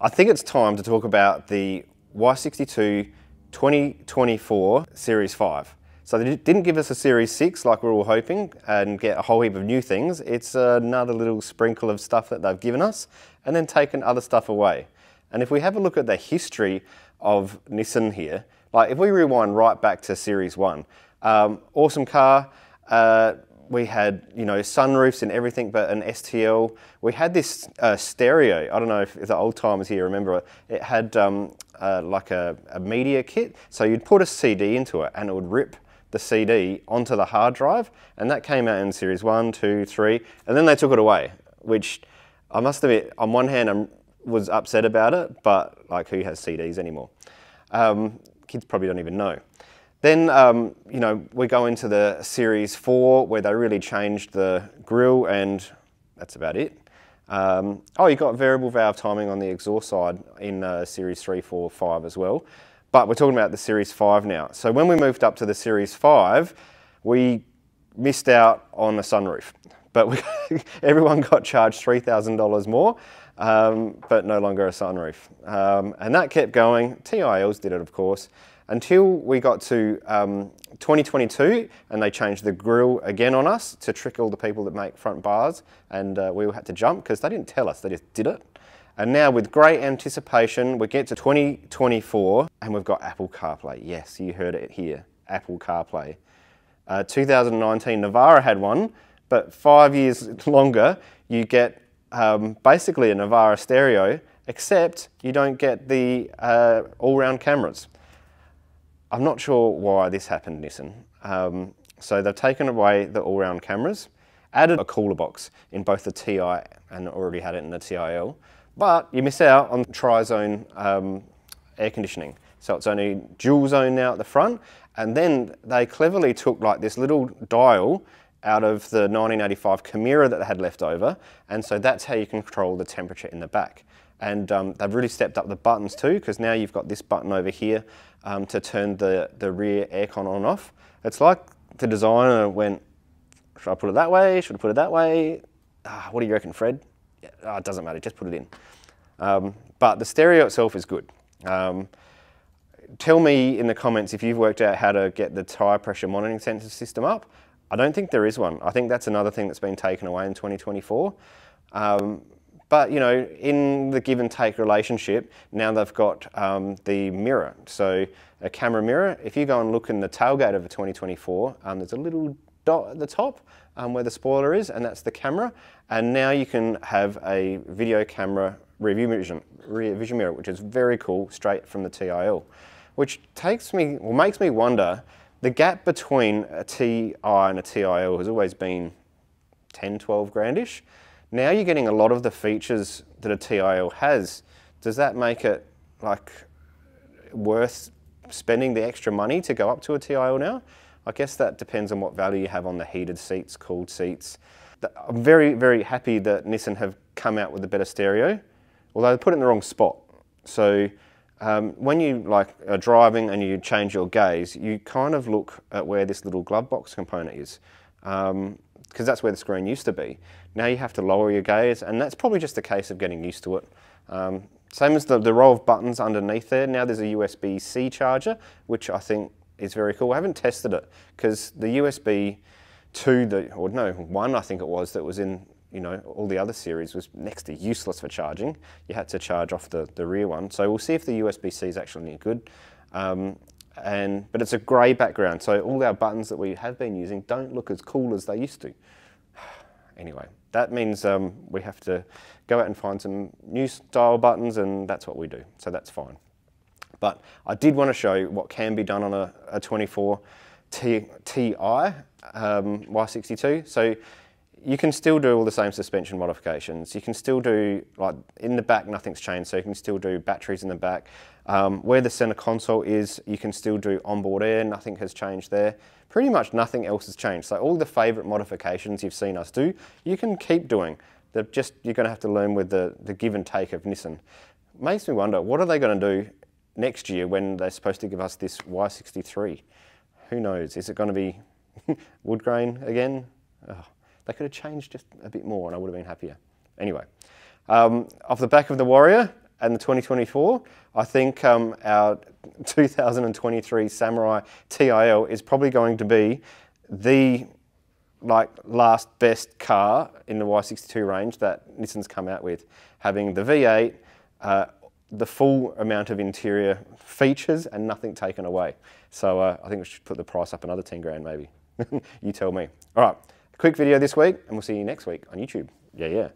I think it's time to talk about the Y62 2024 Series 5. So they didn't give us a Series 6 like we were all hoping and get a whole heap of new things. It's another little sprinkle of stuff that they've given us and then taken other stuff away. And if we have a look at the history of Nissan here, like if we rewind right back to Series 1, awesome car. We had, you know, sunroofs and everything but an STL. We had this stereo. I don't know if the old timers here remember it. It had like a media kit. So you'd put a CD into it and it would rip the CD onto the hard drive. And that came out in Series 1, 2, 3. And then they took it away, which I must admit, on one hand, I was upset about it, but like who has CDs anymore? Kids probably don't even know. Then, you know, we go into the Series 4 where they really changed the grille and that's about it. Oh, you got variable valve timing on the exhaust side in Series 3, 4, 5 as well. But we're talking about the Series 5 now. So when we moved up to the Series 5, we missed out on a sunroof. But everyone got charged $3,000 more, but no longer a sunroof. And that kept going. TILs did it, of course. Until we got to 2022 and they changed the grille again on us to trick all the people that make front bars, and we all had to jump because they didn't tell us, they just did it. And now with great anticipation we get to 2024 and we've got Apple CarPlay. Yes, you heard it here, Apple CarPlay. 2019 Navara had one, but 5 years longer you get basically a Navara stereo, except you don't get the all-round cameras. I'm not sure why this happened, Nissan. So they've taken away the all-round cameras, added a cooler box in both the TI and already had it in the TIL, but you miss out on tri-zone air conditioning. So it's only dual zone now at the front, and then they cleverly took like this little dial out of the 1985 Chimera that they had left over, and so that's how you can control the temperature in the back. And they've really stepped up the buttons too, because now you've got this button over here to turn the rear aircon on and off. It's like the designer went, should I put it that way? Should I put it that way? What do you reckon, Fred? Yeah, it doesn't matter, just put it in. But the stereo itself is good. Tell me in the comments if you've worked out how to get the tyre pressure monitoring sensor system up. I don't think there is one. I think that's another thing that's been taken away in 2024. But you know, in the give and take relationship, now they've got the mirror. So a camera mirror, if you go and look in the tailgate of a 2024, there's a little dot at the top where the spoiler is, and that's the camera. And now you can have a video camera rear vision mirror, which is very cool, straight from the TIL. Which makes me wonder, the gap between a TI and a TIL has always been 10, 12 grandish. Now you're getting a lot of the features that a TIL has. Does that make it like worth spending the extra money to go up to a TIL now? I guess that depends on what value you have on the heated seats, cooled seats. I'm very, very happy that Nissan have come out with a better stereo, although they put it in the wrong spot. So when you like are driving and you change your gaze, you kind of look at where this little glove box component is. Because that's where the screen used to be. Now you have to lower your gaze, and that's probably just a case of getting used to it. Same as the row of buttons underneath there. Now there's a USB-C charger, which I think is very cool. I haven't tested it because the USB 2, or no, 1 I think it was, that was in, you know, all the other series was next to useless for charging. You had to charge off the rear one. So we'll see if the USB-C is actually any good. But it's a grey background, so all our buttons that we have been using don't look as cool as they used to. Anyway, that means we have to go out and find some new style buttons, and that's what we do, so that's fine. But I did want to show you what can be done on a 24 TI Y62. So you can still do all the same suspension modifications. You can still do, like in the back nothing's changed, so you can still do batteries in the back. Where the center console is, you can still do onboard air, nothing has changed there. Pretty much nothing else has changed. So all the favorite modifications you've seen us do, you can keep doing. You're going to have to learn with the give and take of Nissan. Makes me wonder, what are they going to do next year when they're supposed to give us this Y63? Who knows? Is it going to be wood grain again? Oh, they could have changed just a bit more and I would have been happier. Anyway, off the back of the Warrior, and the 2024, I think our 2023 Samurai TIL is probably going to be the last best car in the Y62 range that Nissan's come out with, having the V8, the full amount of interior features and nothing taken away. So I think we should put the price up another 10 grand maybe. You tell me. All right, quick video this week and we'll see you next week on YouTube. Yeah.